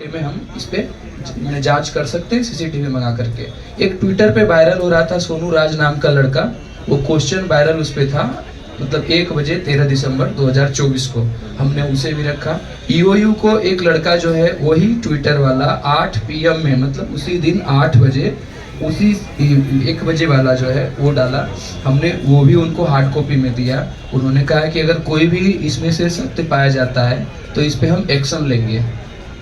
में हम इस पे जांच कर सकते हैं सीसीटीवी मंगा करके। एक ट्विटर पे वायरल हो रहा था सोनू राज नाम का लड़का, वो क्वेश्चन वायरल उस पे था, मतलब 1 बजे 13 दिसंबर 2024 को हमने उसे भी रखा। ईओयू को एक लड़का जो है वही ट्विटर वाला 8 PM में, मतलब उसी दिन 8 बजे उसी 1 बजे वाला जो है वो डाला हमने, वो भी उनको हार्ड कॉपी में दिया। उन्होंने कहा कि अगर कोई भी इसमें से सत्य पाया जाता है तो इस पे हम एक्शन लेंगे।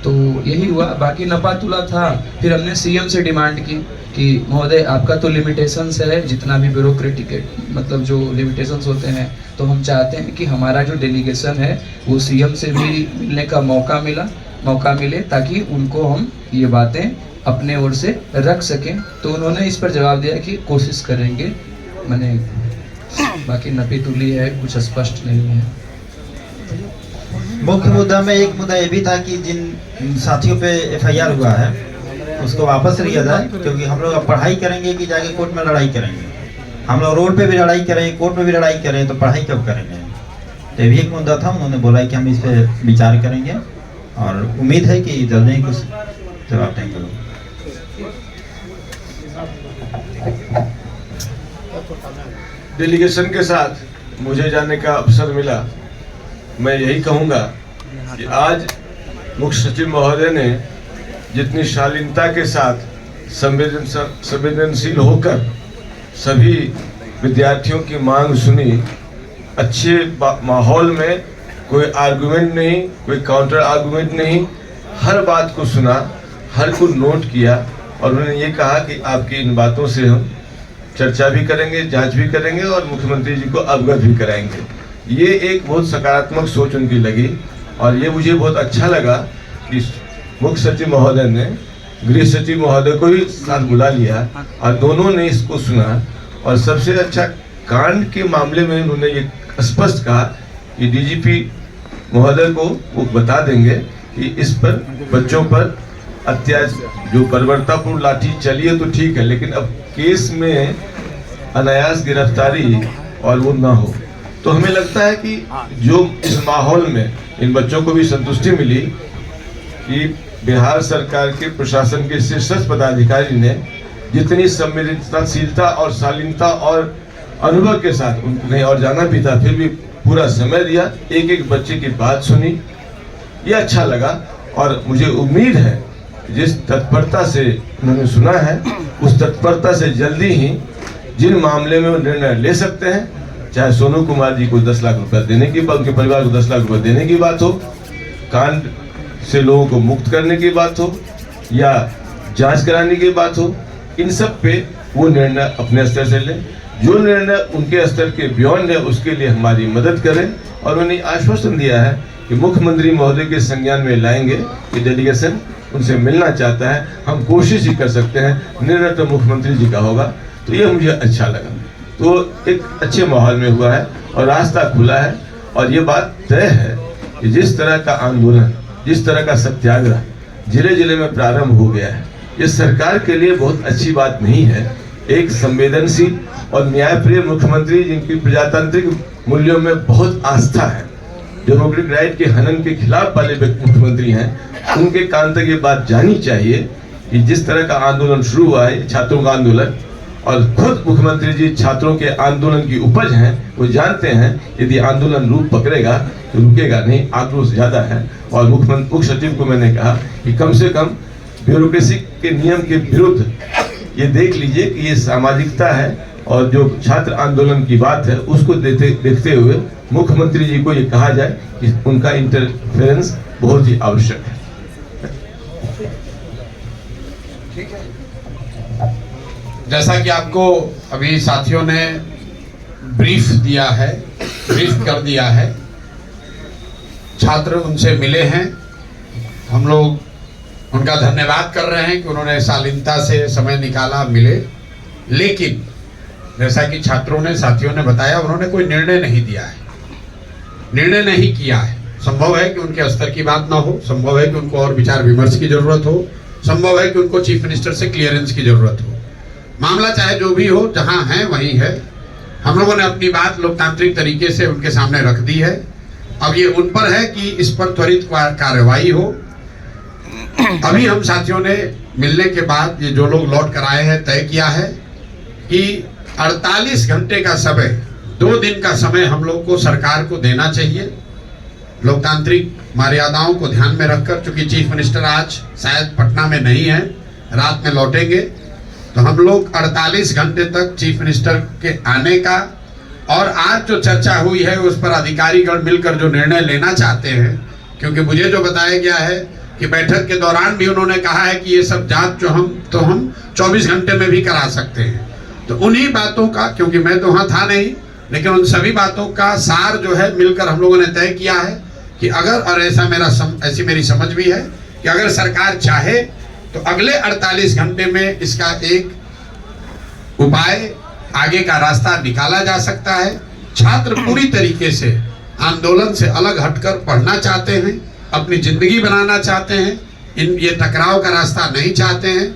तो यही हुआ। बाकी नपातुला था, फिर हमने सीएम से डिमांड की कि महोदय आपका तो लिमिटेशंस है, जितना भी ब्यूरोक्रेटिक मतलब जो लिमिटेशंस होते हैं, तो हम चाहते हैं कि हमारा जो डेलीगेशन है वो सीएम से भी मिलने का मौका मिले ताकि उनको हम ये बातें अपने ओर से रख सकें। तो उन्होंने इस पर जवाब दिया कि कोशिश करेंगे। मैंने बाकी नपी तुली है, कुछ स्पष्ट नहीं है। मुख्य मुद्दा में एक मुद्दा ये भी था कि जिन साथियों पे FIR हुआ है उसको वापस लिया जाए, क्योंकि हम लोग अब पढ़ाई करेंगे कि जाके कोर्ट में लड़ाई करेंगे। हम लोग रोड पे भी लड़ाई करें, कोर्ट में भी लड़ाई करें, तो पढ़ाई कब करेंगे? तो ये भी एक मुद्दा था। उन्होंने बोला कि हम इस पे विचार करेंगे और उम्मीद है कि जल्द ही कुछ जवाब देंगे। डेलीगेशन के साथ मुझे जाने का अवसर मिला। मैं यही कहूँगा कि आज मुख्य सचिव महोदय ने जितनी शालीनता के साथ संवेदनशील होकर सभी विद्यार्थियों की मांग सुनी, अच्छे माहौल में, कोई आर्गुमेंट नहीं, कोई काउंटर आर्गुमेंट नहीं, हर बात को सुना, हर को नोट किया और उन्होंने ये कहा कि आपकी इन बातों से हम चर्चा भी करेंगे, जांच भी करेंगे और मुख्यमंत्री जी को अवगत भी कराएंगे। ये एक बहुत सकारात्मक सोच उनकी लगी और ये मुझे बहुत अच्छा लगा कि मुख्य सचिव महोदय ने गृह सचिव महोदय को भी साथ बुला लिया और दोनों ने इसको सुना। और सबसे अच्छा कांड के मामले में उन्होंने ये स्पष्ट कहा कि DGP महोदय को वो बता देंगे कि इस पर बच्चों पर अत्याचार जो बर्बरतापूर्ण लाठी चली है तो ठीक है, लेकिन अब केस में अनायास गिरफ्तारी और वो ना हो। तो हमें लगता है कि जो इस माहौल में इन बच्चों को भी संतुष्टि मिली कि बिहार सरकार के प्रशासन के शीर्ष पदाधिकारी ने जितनी संवेदनशीलता और शालीनता और अनुभव के साथ, उन्हें और जाना भी था फिर भी पूरा समय दिया, एक एक बच्चे की बात सुनी, ये अच्छा लगा। और मुझे उम्मीद है जिस तत्परता से उन्होंने सुना है उस तत्परता से जल्दी ही जिन मामले में वो निर्णय ले सकते हैं, चाहे सोनू कुमार जी को 10 लाख रुपए देने की बात, उनके परिवार को 10 लाख रुपए देने की बात हो, कांड से लोगों को मुक्त करने की बात हो या जांच कराने की बात हो, इन सब पे वो निर्णय अपने स्तर से लें। जो निर्णय उनके स्तर के बियॉन्ड है उसके लिए हमारी मदद करें। और उन्होंने आश्वासन दिया है कि मुख्यमंत्री महोदय के संज्ञान में लाएंगे कि डेलीगेशन उनसे मिलना चाहता है, हम कोशिश ही कर सकते हैं, निर्णय तो मुख्यमंत्री जी का होगा। तो ये मुझे अच्छा लगा। तो एक अच्छे माहौल में हुआ है और रास्ता खुला है और ये बात तय है कि जिस तरह का आंदोलन, जिस तरह का सत्याग्रह जिले जिले में प्रारंभ हो गया है, ये सरकार के लिए बहुत अच्छी बात नहीं है। एक संवेदनशील और न्यायप्रिय मुख्यमंत्री जिनकी प्रजातांत्रिक मूल्यों में बहुत आस्था है, डेमोक्रेटिक राइट के हनन के खिलाफ वाले मुख्यमंत्री हैं, उनके कान तक ये बात जानी चाहिए कि जिस तरह का आंदोलन शुरू हुआ है, छात्रों का आंदोलन, और खुद मुख्यमंत्री जी छात्रों के आंदोलन की उपज हैं, वो जानते हैं यदि आंदोलन रूप पकड़ेगा तो रुकेगा नहीं, आक्रोश ज्यादा है। और मुख्य सचिव को मैंने कहा कि कम से कम ब्यूरोक्रेसी के नियम के विरुद्ध ये देख लीजिए कि ये सामाजिकता है और जो छात्र आंदोलन की बात है उसको देखते हुए मुख्यमंत्री जी को ये कहा जाए कि उनका इंटरफेरेंस बहुत ही आवश्यक है। जैसा कि आपको अभी साथियों ने ब्रीफ कर दिया है, छात्र उनसे मिले हैं, हम लोग उनका धन्यवाद कर रहे हैं कि उन्होंने शालीनता से समय निकाला, मिले। लेकिन जैसा कि छात्रों ने, साथियों ने बताया, उन्होंने कोई निर्णय नहीं दिया है, निर्णय नहीं किया है। संभव है कि उनके स्तर की बात ना हो, संभव है कि उनको और विचार विमर्श की जरूरत हो, संभव है कि उनको चीफ मिनिस्टर से क्लियरेंस की जरूरत हो। मामला चाहे जो भी हो, जहां है वहीं है। हम लोगों ने अपनी बात लोकतांत्रिक तरीके से उनके सामने रख दी है। अब ये उन पर है कि इस पर त्वरित कार्रवाई हो। अभी हम साथियों ने मिलने के बाद ये जो लोग लौट कर आए हैं तय किया है कि 48 घंटे का समय, 2 दिन का समय हम लोग को सरकार को देना चाहिए लोकतांत्रिक मर्यादाओं को ध्यान में रखकर। चूंकि चीफ मिनिस्टर आज शायद पटना में नहीं है, रात में लौटेंगे, तो हम लोग 48 घंटे तक चीफ मिनिस्टर के आने का और आज जो चर्चा हुई है उस पर अधिकारीगण मिलकर जो निर्णय लेना चाहते हैं, क्योंकि मुझे जो बताया गया है कि बैठक के दौरान भी उन्होंने कहा है कि ये सब जांच जो हम 24 घंटे में भी करा सकते हैं। तो उन्हीं बातों का, क्योंकि मैं तो वहाँ था नहीं, लेकिन उन सभी बातों का सार जो है मिलकर हम लोगों ने तय किया है कि अगर, और ऐसी मेरी समझ भी है कि अगर सरकार चाहे तो अगले 48 घंटे में इसका एक उपाय, आगे का रास्ता निकाला जा सकता है। छात्र पूरी तरीके से आंदोलन से अलग हटकर पढ़ना चाहते हैं, अपनी जिंदगी बनाना चाहते हैं, ये टकराव का रास्ता नहीं चाहते हैं,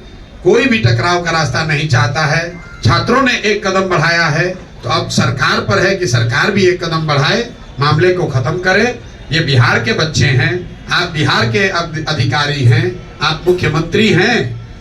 कोई भी टकराव का रास्ता नहीं चाहता है। छात्रों ने एक कदम बढ़ाया है तो अब सरकार पर है कि सरकार भी एक कदम बढ़ाए, मामले को खत्म करे। ये बिहार के बच्चे हैं, आप बिहार के अधिकारी हैं, आप मुख्यमंत्री हैं,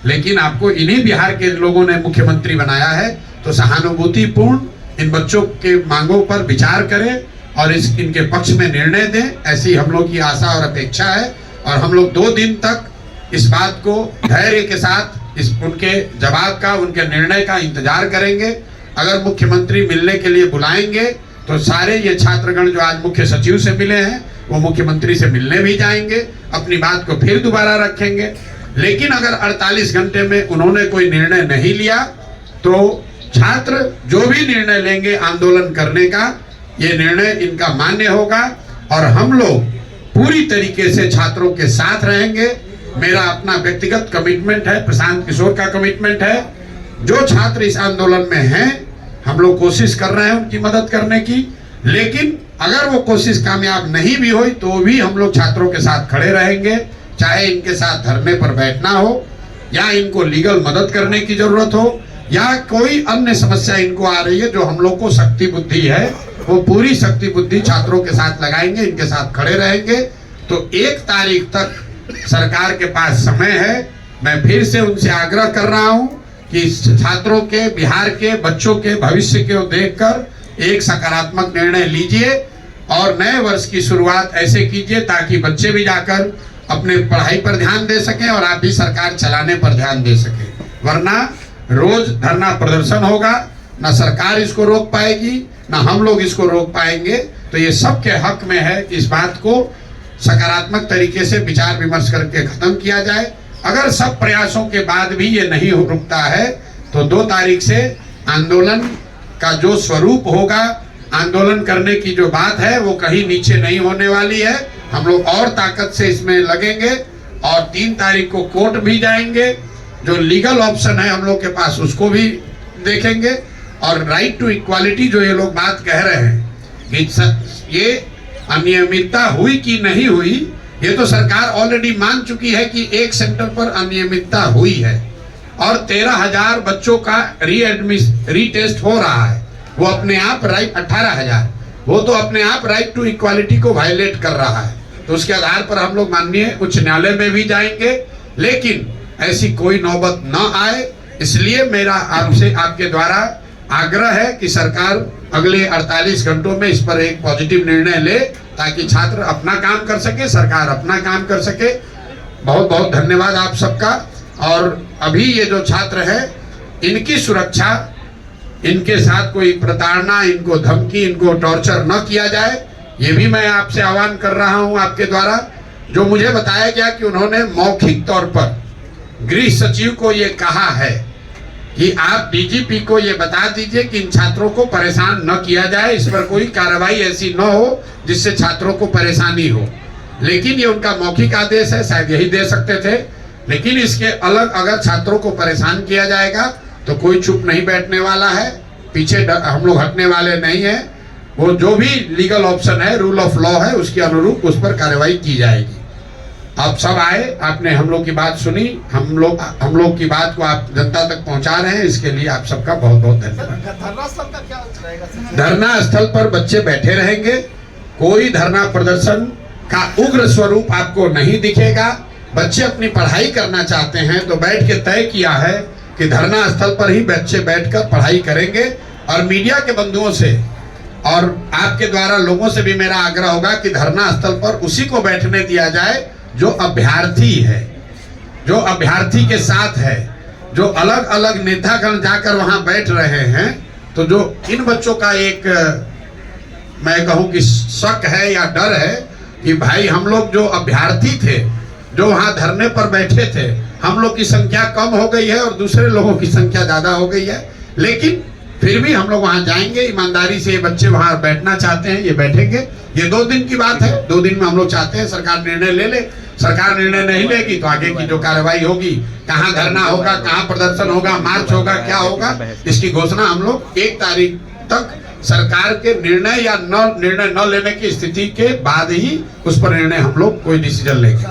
लेकिन आपको इन्हीं बिहार के लोगों ने मुख्यमंत्री बनाया है, तो सहानुभूतिपूर्ण इन बच्चों के मांगों पर विचार करें और इनके पक्ष में निर्णय दें, ऐसी हम लोग की आशा और अपेक्षा है। और हम लोग 2 दिन तक इस बात को धैर्य के साथ उनके जवाब का, उनके निर्णय का इंतजार करेंगे। अगर मुख्यमंत्री मिलने के लिए बुलाएंगे तो सारे ये छात्रगण जो आज मुख्य सचिव से मिले हैं वो मुख्यमंत्री से मिलने भी जाएंगे, अपनी बात को फिर दोबारा रखेंगे। लेकिन अगर 48 घंटे में उन्होंने कोई निर्णय नहीं लिया तो छात्र जो भी निर्णय लेंगे आंदोलन करने का, ये निर्णय इनका मान्य होगा और हम लोग पूरी तरीके से छात्रों के साथ रहेंगे। मेरा अपना व्यक्तिगत कमिटमेंट है, प्रशांत किशोर का कमिटमेंट है। जो छात्र इस आंदोलन में हैं, हम लोग कोशिश कर रहे हैं उनकी मदद करने की, लेकिन अगर वो कोशिश कामयाब नहीं भी हुई तो भी हम लोग छात्रों के साथ खड़े रहेंगे, चाहे इनके साथ धरने पर बैठना हो या इनको लीगल मदद करने की जरूरत हो या कोई अन्य समस्या इनको आ रही है। जो हम लोग को शक्ति बुद्धि है वो पूरी शक्ति बुद्धि छात्रों के साथ लगाएंगे, इनके साथ खड़े रहेंगे। तो 1 तारीख तक सरकार के पास समय है। मैं फिर से उनसे आग्रह कर रहा हूं कि छात्रों के, बिहार के बच्चों के भविष्य को देखकर एक सकारात्मक निर्णय लीजिए और नए वर्ष की शुरुआत ऐसे कीजिए ताकि बच्चे भी जाकर अपने पढ़ाई पर ध्यान दे सकें और आप भी सरकार चलाने पर ध्यान दे सकें। वरना रोज धरना प्रदर्शन होगा, ना सरकार इसको रोक पाएगी, ना हम लोग इसको रोक पाएंगे। तो ये सबके हक में है कि इस बात को सकारात्मक तरीके से विचार विमर्श करके खत्म किया जाए। अगर सब प्रयासों के बाद भी ये नहीं रुकता है तो 2 तारीख से आंदोलन का जो स्वरूप होगा, आंदोलन करने की जो बात है वो कहीं नीचे नहीं होने वाली है। हम लोग और ताकत से इसमें लगेंगे और 3 तारीख को कोर्ट भी जाएंगे। जो लीगल ऑप्शन है हम लोग के पास उसको भी देखेंगे और राइट टू इक्वालिटी जो ये लोग बात कह रहे हैं कि ये अनियमितता हुई कि नहीं हुई, ये तो सरकार ऑलरेडी मान चुकी है कि एक सेंटर पर अनियमितता हुई है और 13,000 बच्चों का रीटेस्ट हो रहा है। वो अपने आप राइट 18,000, वो तो अपने आप राइट टू इक्वालिटी को वायलेट कर रहा है। तो उसके आधार पर हम लोग माननीय उच्च न्यायालय में भी जाएंगे, लेकिन ऐसी कोई नौबत न आए, इसलिए मेरा आपसे, आपके द्वारा आग्रह है कि सरकार अगले 48 घंटों में इस पर एक पॉजिटिव निर्णय ले ताकि छात्र अपना काम कर सके, सरकार अपना काम कर सके। बहुत बहुत धन्यवाद आप सबका। और अभी ये जो छात्र हैं इनकी सुरक्षा, इनके साथ कोई प्रताड़ना, इनको धमकी, इनको टॉर्चर न किया जाए, ये भी मैं आपसे आह्वान कर रहा हूं आपके द्वारा। जो मुझे बताया गया कि उन्होंने मौखिक तौर पर गृह सचिव को ये कहा है कि आप डीजीपी को ये बता दीजिए कि इन छात्रों को परेशान न किया जाए, इस पर कोई कार्रवाई ऐसी न हो जिससे छात्रों को परेशानी हो। लेकिन ये उनका मौखिक आदेश है, शायद यही दे सकते थे। लेकिन इसके अलग अगर छात्रों को परेशान किया जाएगा तो कोई चुप नहीं बैठने वाला है, पीछे हम लोग हटने वाले नहीं है। वो जो भी लीगल ऑप्शन है, रूल ऑफ लॉ है, उसके अनुरूप उस पर कार्रवाई की जाएगी। आप सब आए, आपने हम लोग की बात सुनी, हम लोग की बात को आप जनता तक पहुंचा रहे हैं, इसके लिए आप सबका बहुत बहुत धन्यवाद। धरना स्थल का क्या रहेगा? धरना स्थल पर बच्चे बैठे रहेंगे, कोई धरना प्रदर्शन का उग्र स्वरूप आपको नहीं दिखेगा। बच्चे अपनी पढ़ाई करना चाहते हैं तो बैठ के तय किया है कि धरना स्थल पर ही बच्चे बैठकर पढ़ाई करेंगे। और मीडिया के बंधुओं से और आपके द्वारा लोगों से भी मेरा आग्रह होगा कि धरना स्थल पर उसी को बैठने दिया जाए जो अभ्यर्थी है, जो अभ्यर्थी के साथ है। जो अलग अलग नेतागण जाकर वहां बैठ रहे हैं, तो जो इन बच्चों का एक मैं कहूं कि शक है या डर है कि भाई हम लोग जो अभ्यर्थी थे, जो वहां धरने पर बैठे थे, हम लोग की संख्या कम हो गई है और दूसरे लोगों की संख्या ज्यादा हो गई है, लेकिन फिर भी हम लोग वहां जाएंगे। ईमानदारी से ये बच्चे वहां बैठना चाहते हैं, ये बैठेंगे। ये 2 दिन की बात है, 2 दिन में हम लोग चाहते हैं सरकार निर्णय ले ले। सरकार निर्णय नहीं लेगी तो आगे की जो कार्रवाई होगी, कहाँ धरना होगा, कहाँ प्रदर्शन होगा, मार्च होगा, क्या होगा, इसकी घोषणा हम लोग 1 तारीख तक सरकार के निर्णय या निर्णय न लेने की स्थिति के बाद ही उस पर निर्णय हम लोग कोई डिसीजन लेंगे।